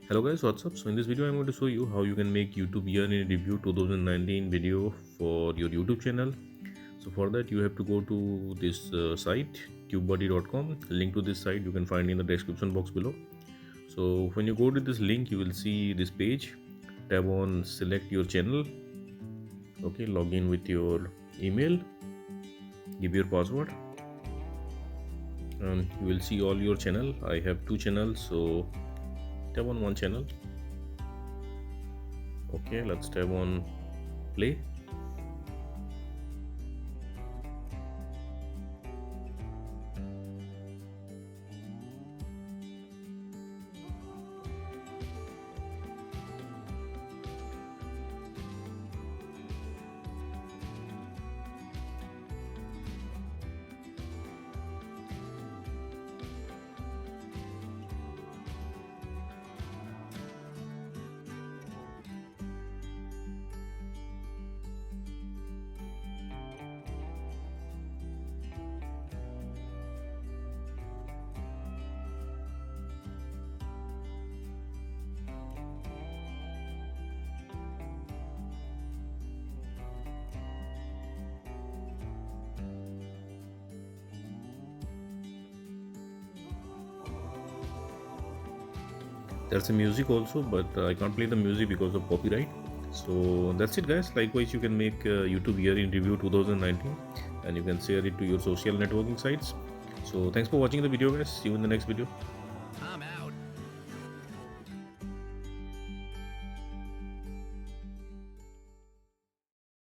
Hello guys, what's up? So in this video I'm going to show you how you can make YouTube year in review 2019 video for your YouTube channel. So for that you have to go to this site tubebuddy.com. Link to this site you can find in the description box below. So when you go to this link you will see this page. Tab on select your channel. Okay, log in with your email, give your password, and you will see all your channel. I have two channels, so tap on one channel. Okay, let's tap on play. There's a music also, but I can't play the music because of copyright. So that's it guys. Likewise you can make YouTube year in review 2019 and you can share it to your social networking sites. So thanks for watching the video guys. See you in the next video.